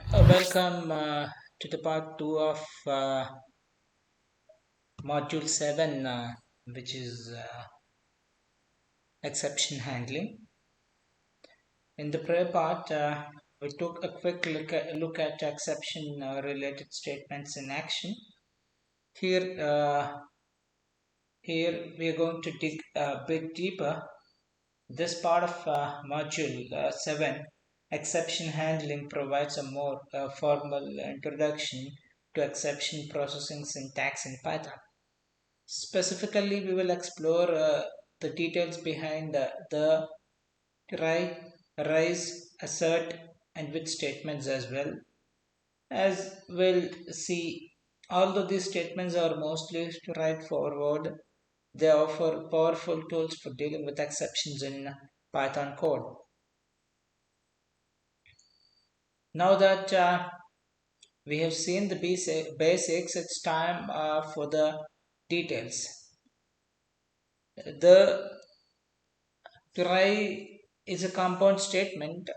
Welcome to the part 2 of module 7, which is exception handling. In the prior part, we took a quick look at exception related statements in action. Here, here we are going to dig a bit deeper. This part of module 7, exception handling, provides a more formal introduction to exception processing syntax in Python. Specifically, we will explore the details behind the try, rise, assert, and with statements as well. As we'll see, although these statements are mostly straightforward, they offer powerful tools for dealing with exceptions in Python code. Now that we have seen the basics, it's time for the details. The try is a compound statement.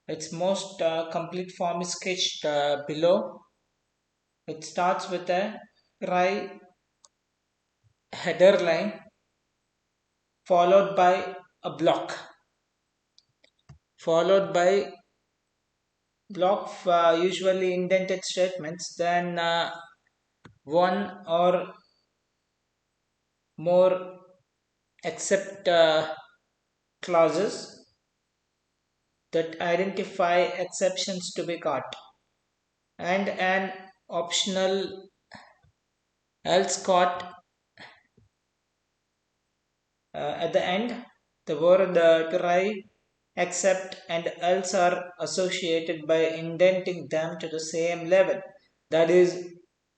Its most complete form is sketched below. It starts with a try header line followed by a block, followed by usually indented statements, then one or more except clauses that identify exceptions to be caught, and an optional else caught at the end. The word try, except, and else are associated by indenting them to the same level, that is,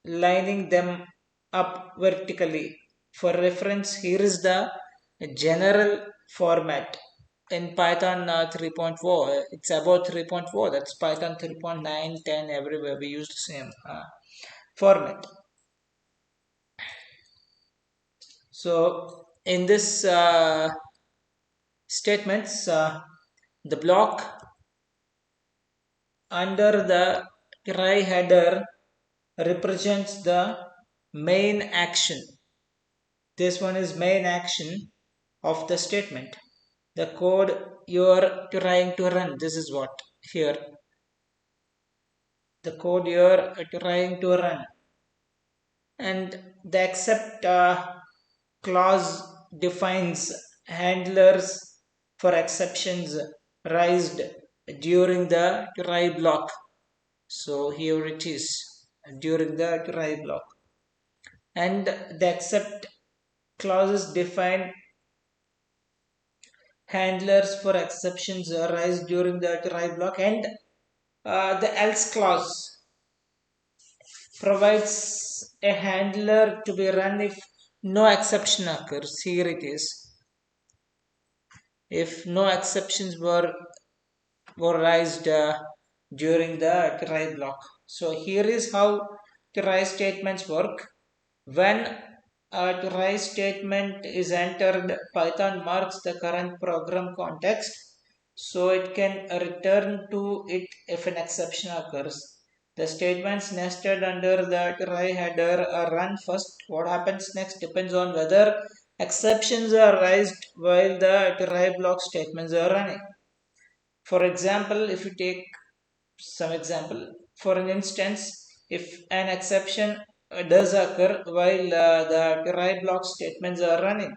lining them up vertically. For reference, here is the general format in Python 3.4. It's about 3.4. That's Python 3.9, 10, everywhere we use the same format. So in this statements, the block under the try header represents the main action. This one is main action of the statement. The code you're trying to run. This is what here. The code you're trying to run. And the accept clause defines handlers for exceptions raised during the try block. So here it is during the try block. And the accept clauses define handlers for exceptions raised during the try block, and the else clause provides a handler to be run if no exception occurs. Here it is. If no exceptions were raised during the try block. So here is how try statements work. When a try statement is entered, Python marks the current program context so it can return to it if an exception occurs. The statements nested under the try header are run first. What happens next depends on whether exceptions are raised while the try block statements are running. For example, if you take some example, for an instance, if an exception does occur while the try block statements are running,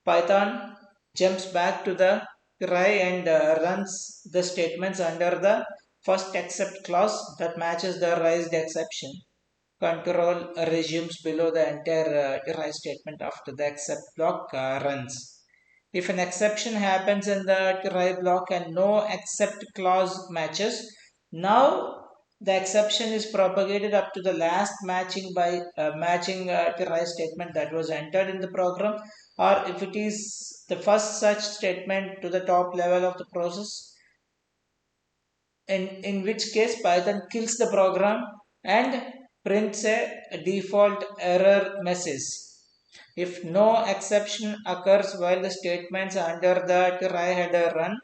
Python jumps back to the try and runs the statements under the first except clause that matches the raised exception. Control resumes below the entire try statement after the except block runs. If an exception happens in the try block and no except clause matches, now the exception is propagated up to the last matching by matching try statement that was entered in the program, or if it is the first such statement to the top level of the process, in which case Python kills the program and prints a default error message. If no exception occurs while the statements under the try header run,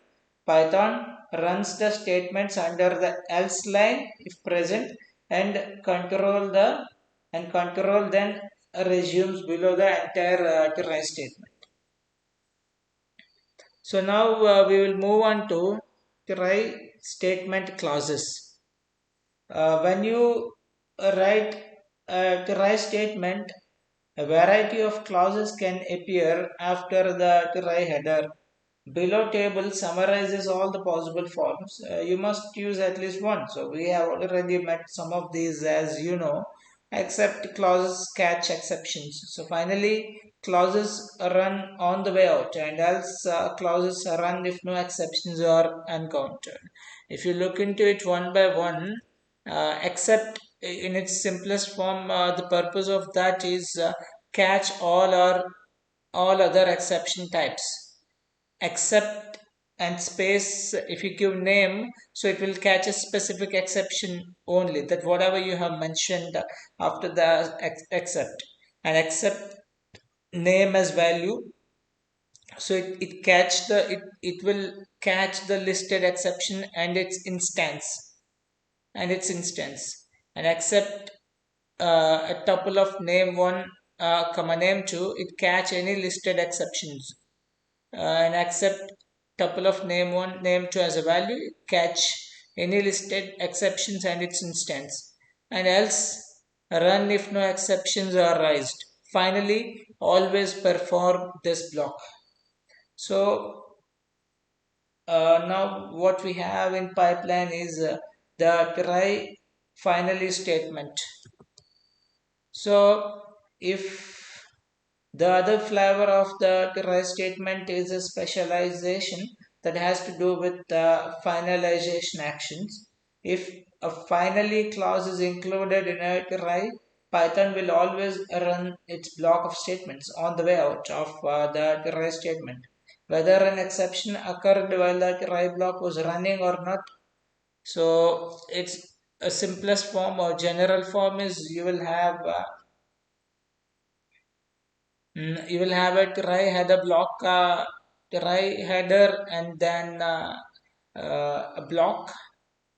Python runs the statements under the else line if present, and control then resumes below the entire try statement. So now we will move on to try statement clauses. When you write a try statement, a variety of clauses can appear after the try header. Below table summarizes all the possible forms. You must use at least one. So we have already met some of these, as you know, except clauses catch exceptions. So finally, clauses run on the way out, and else clauses run if no exceptions are encountered. If you look into it one by one, except in its simplest form, the purpose of that is catch all other exception types except and space. If you give name, so it will catch a specific exception only, that whatever you have mentioned after the except, and except name as value, so it will catch the listed exception and its instance and accept a tuple of name 1 comma name 2, it catch any listed exceptions and accept tuple of name 1 name 2 as a value, catch any listed exceptions and its instance, and else run if no exceptions are raised. Finally, always perform this block. So now what we have in pipeline is the try finally statement. So if the other flavor of the try statement is a specialization that has to do with the finalization actions. If a finally clause is included in a try, Python will always run its block of statements on the way out of the try statement. Whether an exception occurred while the try block was running or not. So its a simplest form or general form is you will have a try header block, try header, and then a block,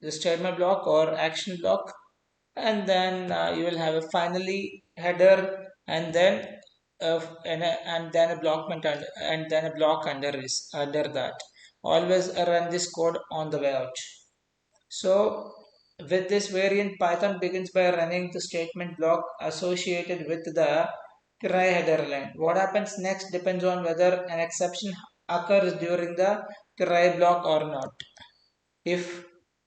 the statement block or action block, and then you will have a finally header, and then a blockment and then a block under that. Always run this code on the way out. So with this variant, Python begins by running the statement block associated with the try header line. What happens next depends on whether an exception occurs during the try block or not. If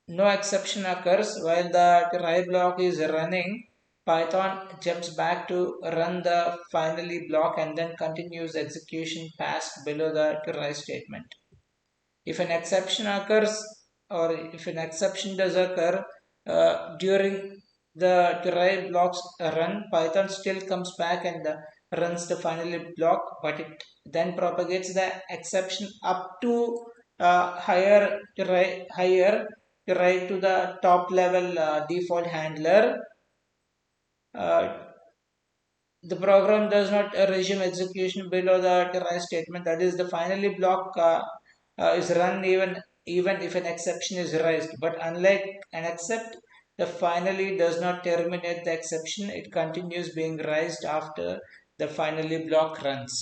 no exception occurs while the try block is running, Python jumps back to run the finally block and then continues execution past below the try statement. If an exception occurs or if an exception does occur during the try blocks run, Python still comes back and runs the finally block, but it then propagates the exception up to higher to the top level default handler. The program does not resume execution below the try statement. That is, the finally block is run even if an exception is raised. But unlike an except, the finally does not terminate the exception. It continues being raised after the finally block runs.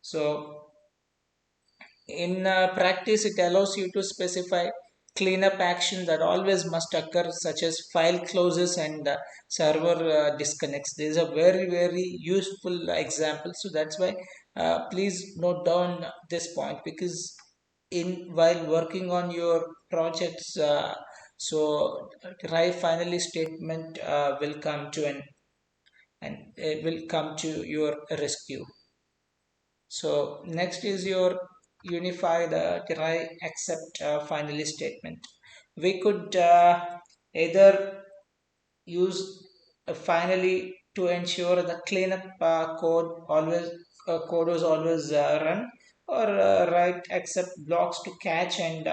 So in practice, it allows you to specify cleanup action that always must occur, such as file closes and server disconnects. These are very useful examples. So that's why please note down this point, because in while working on your projects, so try finally statement will come to an and it will come to your rescue. So next is your unified try except finally statement. We could either use finally to ensure the cleanup code was always run, or write except blocks to catch and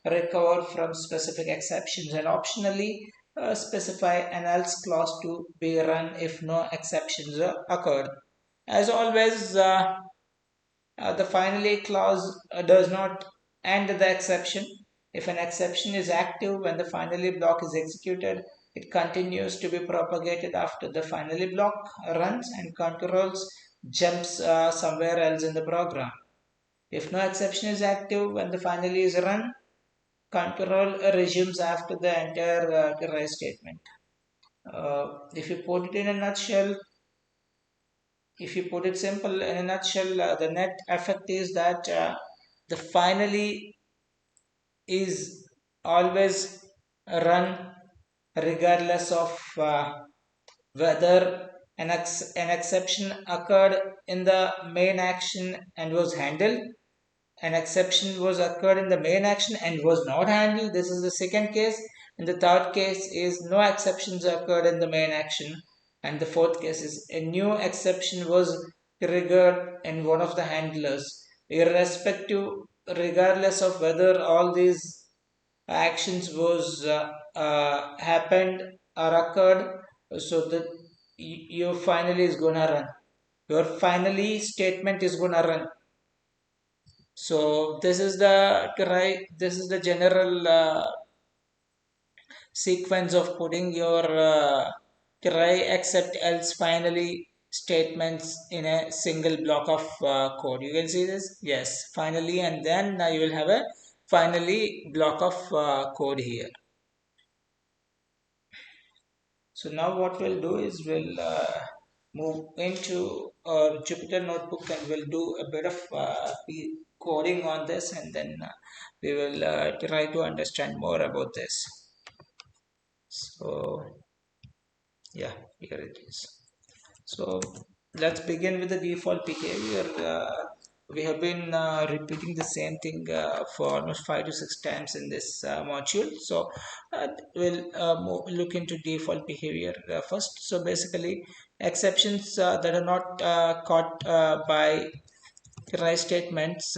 recover from specific exceptions, and optionally specify an else clause to be run if no exceptions occurred. As always, the finally clause does not end the exception. If an exception is active when the finally block is executed, it continues to be propagated after the finally block runs and controls jumps somewhere else in the program. If no exception is active when the finally is run, control resumes after the entire try statement. If you put it in a nutshell, if you put it simple in a nutshell, the net effect is that the finally is always run regardless of whether an exception occurred in the main action and was handled, an exception was occurred in the main action and was not handled. This is the second case. And the third case is no exceptions occurred in the main action. And the fourth case is a new exception was triggered in one of the handlers. Irrespective, regardless of whether all these actions was happened or occurred, so that your finally is gonna run. Your finally statement is gonna run. So this is the general sequence of putting your try except else finally statements in a single block of code. You can see this, yes, finally, and then now you will have a finally block of code here. So now what we'll do is we'll move into our Jupyter notebook and we'll do a bit of coding on this, and then we will try to understand more about this. So yeah, here it is. So let's begin with the default behavior. We have been repeating the same thing for almost 5 to 6 times in this module. So we'll look into default behavior first. So basically, exceptions that are not caught by try statements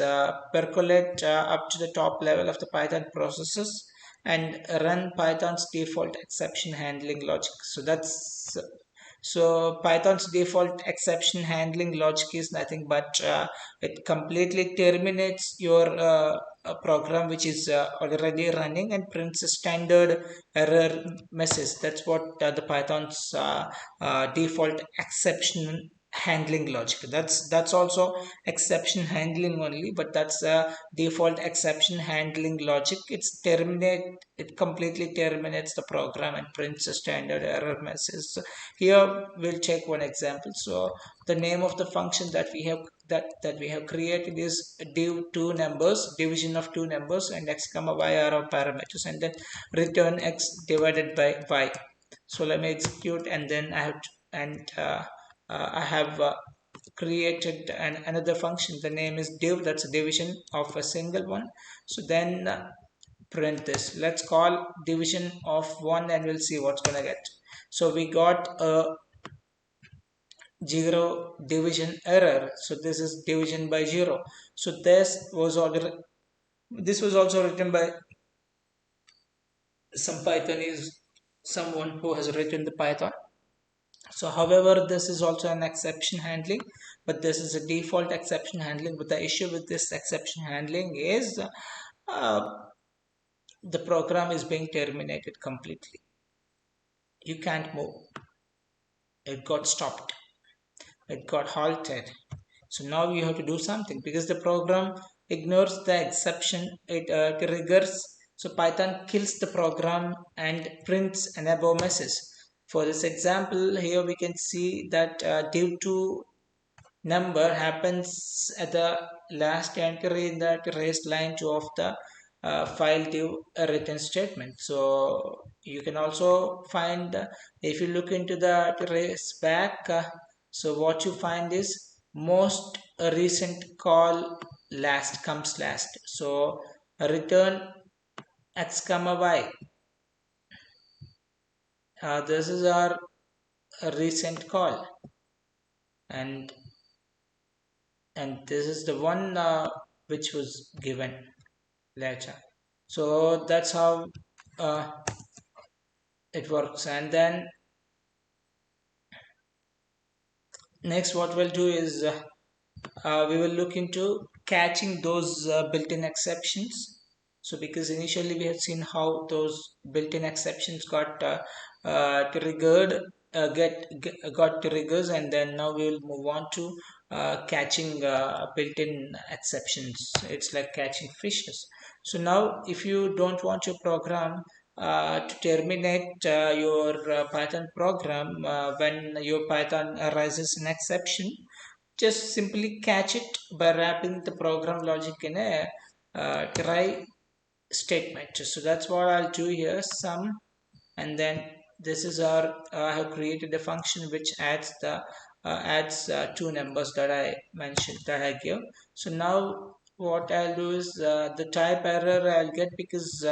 percolate up to the top level of the Python processes and run Python's default exception handling logic. So Python's default exception handling logic is nothing but it completely terminates your program which is already running and prints a standard error message. That's what the Python's default exception handling logic. That's also exception handling only, but that's a default exception handling logic. It completely terminates the program and prints a standard error message. So here we'll check one example. So the name of the function that we have created is div2numbers, division of two numbers, and x comma y are our parameters, and then return x divided by y. So let me execute, and then I have created another function. The name is div, that's a division of a single one. So then print this. Let's call division of 1 and we'll see what's gonna get. So we got a 0 division error. So this is division by 0. So this was also written by some Pythonese, someone who has written the Python. So however, this is also an exception handling, but this is a default exception handling. But the issue with this exception handling is the program is being terminated completely. You can't move. It got stopped. It got halted. So now you have to do something because the program ignores the exception. It triggers. So Python kills the program and prints an above message. For this example, here we can see that div2 number happens at the last entry in the trace line 2 of the file div return statement. So you can also find if you look into the trace back, so what you find is most recent call last comes last. So return x comma y. This is our recent call, and this is the one which was given later. So that's how it works. And then next what we'll do is we will look into catching those built-in exceptions. So because initially we have seen how those built-in exceptions got triggered, got triggers, and then now we will move on to catching built-in exceptions. It's like catching fishes. So now if you don't want your program to terminate your Python program when your Python arises an exception, just simply catch it by wrapping the program logic in a try statement. So that's what I'll do here, sum, and then this is our I have created a function which adds two numbers that I mentioned, that I give. So now what I'll do is the type error I'll get because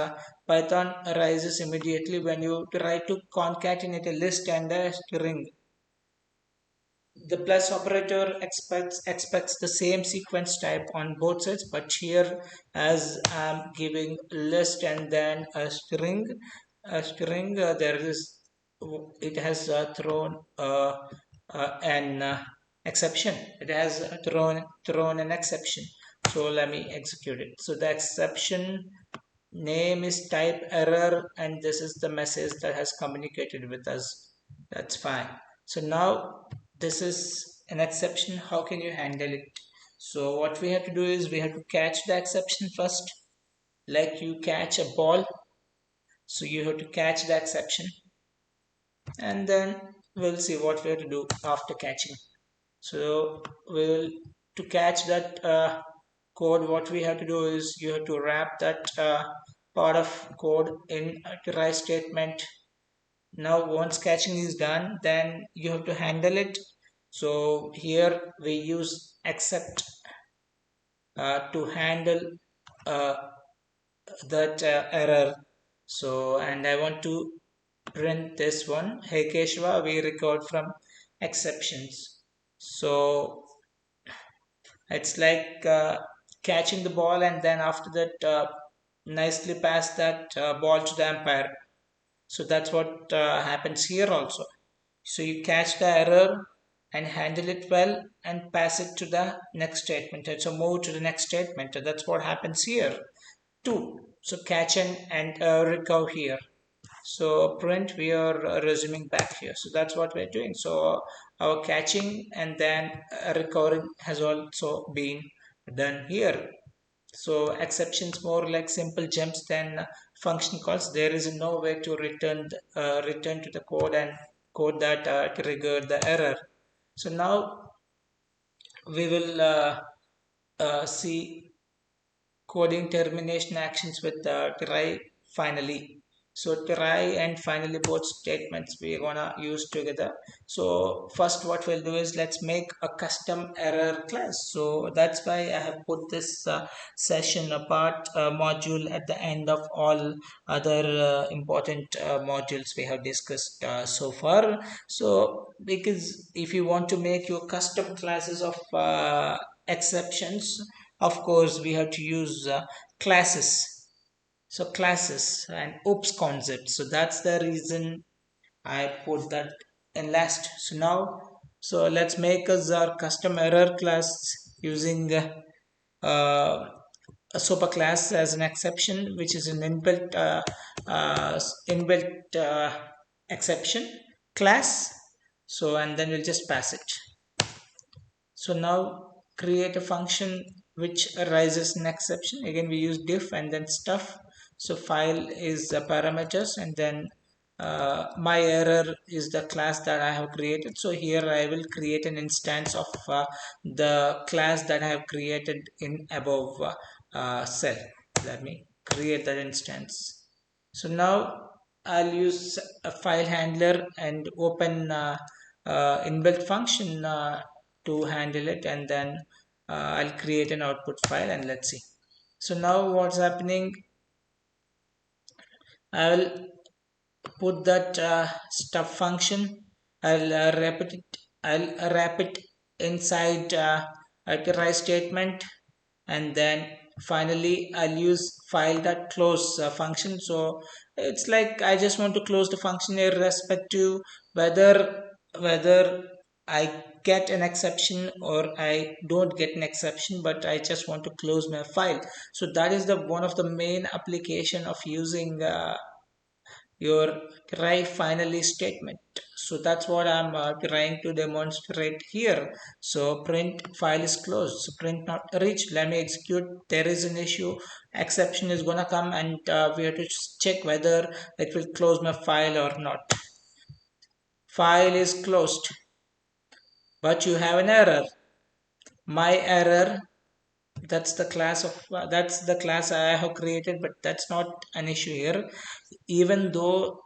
Python arises immediately when you try to concatenate a list and a string. The plus operator expects the same sequence type on both sides, but here as I'm giving list and then a string, there is, it has thrown an exception. It has thrown an exception. So let me execute it. So the exception name is type error, and this is the message that has communicated with us. That's fine. So now this is an exception. How can you handle it? So what we have to do is we have to catch the exception first, like you catch a ball. So you have to catch the exception, and then we'll see what we have to do after catching. So we'll, to catch that code, what we have to do is you have to wrap that part of code in a try statement. Now once catching is done, then you have to handle it. So here we use except to handle uh, that error. So, and I want to print this one, hey Keshwa, we recovered from exceptions. So it's like catching the ball, and then after that nicely pass that ball to the umpire. So that's what happens here also. So you catch the error and handle it well and pass it to the next statement. So move to the next statement. That's what happens here too. So catch and recover here. So print, we are resuming back here. So that's what we're doing. So our catching and then recovering has also been done here. So exceptions more like simple jumps than function calls. There is no way to return to the code and code that triggered the error. So now we will see coding termination actions with try finally. So try and finally both statements we're gonna use together. So first what we'll do is let's make a custom error class. So that's why I have put this session apart module at the end of all other important modules we have discussed so far. So because if you want to make your custom classes of exceptions, of course we have to use classes. So classes and oops concept. So that's the reason I put that in last. So now, so let's make us our custom error class using a super class as an exception, which is an inbuilt exception class. So and then we'll just pass it. So now create a function which arises an exception. Again, we use diff and then stuff. So file is the parameters, and then my error is the class that I have created. So here I will create an instance of the class that I have created in above cell. Let me create that instance. So now I'll use a file handler and open inbuilt function to handle it, and then I'll create an output file and let's see. So now what's happening, I will put that stuff function. I'll wrap it inside a try statement, and then finally I'll use file that close function. So it's like I just want to close the function irrespective whether I get an exception or I don't get an exception, but I just want to close my file. So that is the one of the main application of using your try finally statement. So that's what I'm trying to demonstrate here. So print file is closed, so print not reached, let me execute. There is an issue, exception is gonna come, and we have to check whether it will close my file or not. File is closed, but you have an error. My error, that's the class I have created, but that's not an issue here. Even though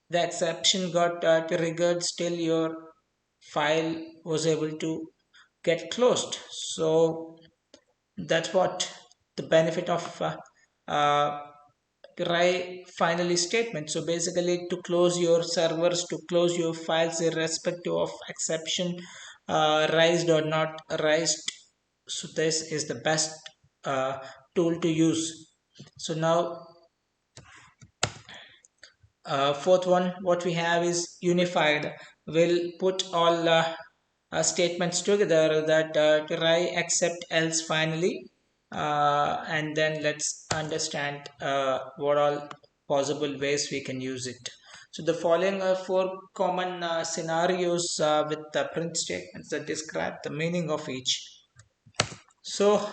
the exception got triggered, still your file was able to get closed. So that's what the benefit of uh, try finally statement. So basically, to close your servers, to close your files irrespective of exception raised or not raised. So this is the best uh, tool to use. So now fourth one, what we have is unified. We'll put all statements together, that try except else finally, and then let's understand what all possible ways we can use it. So the following are four common scenarios with the print statements that describe the meaning of each. So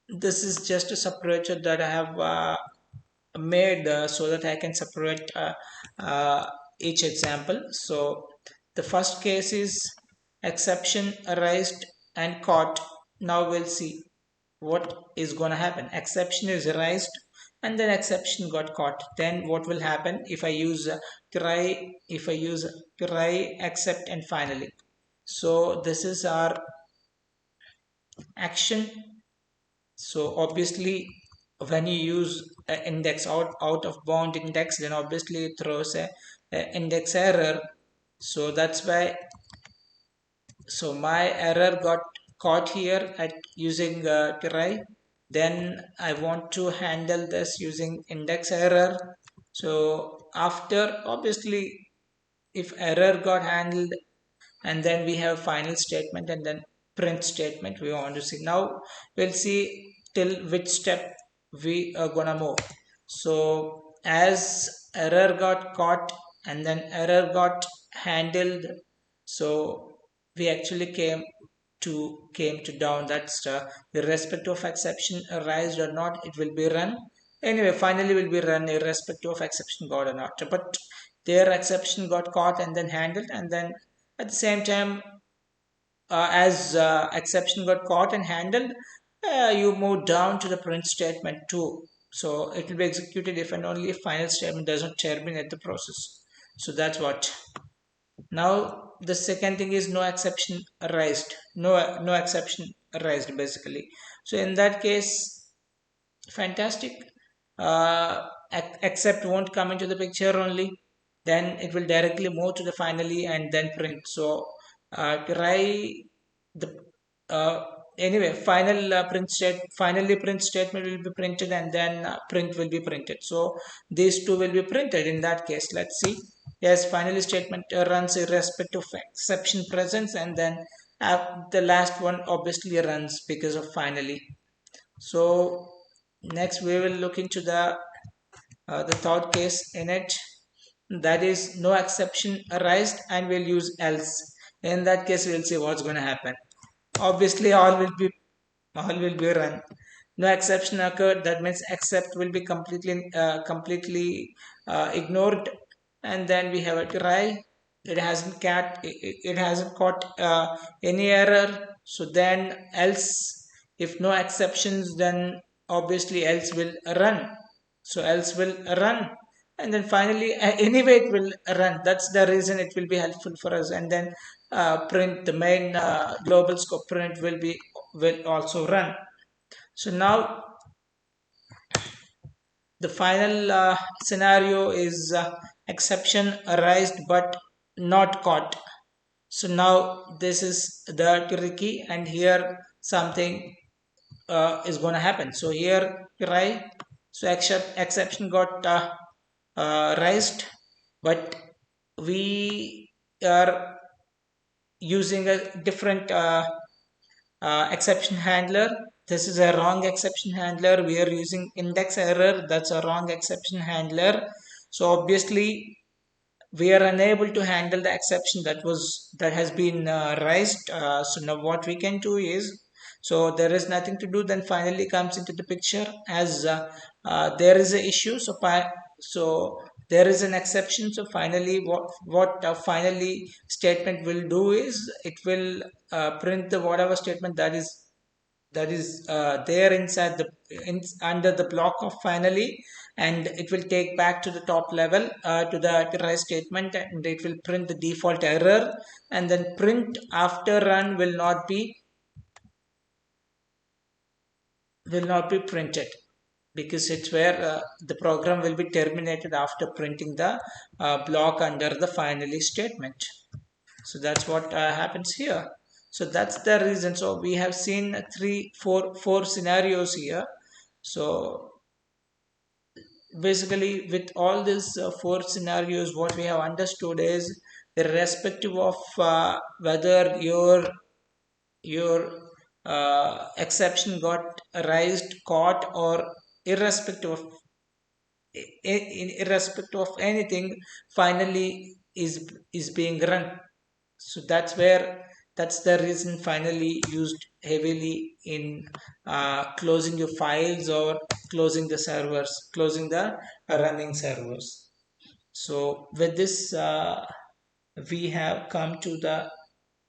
this is just a separator that I have made so that I can separate each example. So the first case is exception raised and caught. Now we'll see what is going to happen. Exception is raised and then exception got caught. Then what will happen if I use try except and finally. So this is our action. So obviously when you use index out of bound index, then obviously it throws a index error. So that's why, so my error got caught here at using try. Then I want to handle this using index error. So after, obviously, if error got handled, and then we have final statement and then print statement we want to see. Now we'll see till which step we are gonna move. So as error got caught and then error got handled, so we actually came to down, that's irrespective of exception arised or not, it will be run. Anyway, finally will be run irrespective of exception got or not, but their exception got caught and then handled, and then at the same time, as exception got caught and handled, you move down to the print statement too. So it will be executed if and only if final statement does not terminate the process. So that's what. Now the second thing is no exception raised. No exception raised basically. So in that case, fantastic. Except won't come into the picture only. Then it will directly move to the finally and then print. So try the uh, anyway final finally print statement will be printed, and then print will be printed. So these two will be printed in that case. Let's see. Yes, finally statement runs irrespective of exception presence, and then the last one obviously runs because of finally. So next we will look into the third case in it, that is no exception arised, and we'll use else. In that case we'll see what's going to happen. Obviously all will be run. No exception occurred, that means except will be completely ignored, and then we have a try. It hasn't caught any error. So then else, if no exceptions, then obviously else will run. So else will run, and then finally anyway it will run. That's the reason it will be helpful for us. And then print, the main global scope print will also run. So now the final scenario is exception arised but not caught. So now this is the tricky, and here something is going to happen. So here try, so exception got raised, but we are using a different exception handler. This is a wrong exception handler. We are using index error. That's a wrong exception handler. So obviously we are unable to handle the exception that has been raised. So now what we can do is, so there is nothing to do, then finally comes into the picture as there is a issue. So there is an exception. So finally what finally statement will do is it will print the whatever statement that is there inside under the block of finally, and it will take back to the top level to the try statement, and it will print the default error, and then print after run will not be printed, because it's where the program will be terminated after printing the block under the finally statement. So that's what happens here. So that's the reason. So we have seen four scenarios here. So basically with all these four scenarios, what we have understood is, irrespective of whether your exception got raised, caught, or irrespective of irrespective of anything, finally is being run. So that's the reason finally used heavily in closing your files or closing the running servers. So with this we have come to the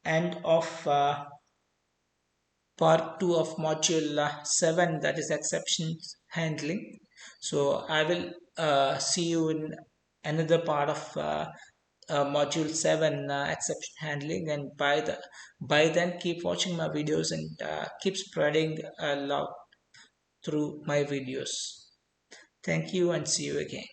end of part 2 of module 7, that is exceptions handling. So I will see you in another part of module 7, exception handling, and by then keep watching my videos and keep spreading love through my videos. Thank you and see you again.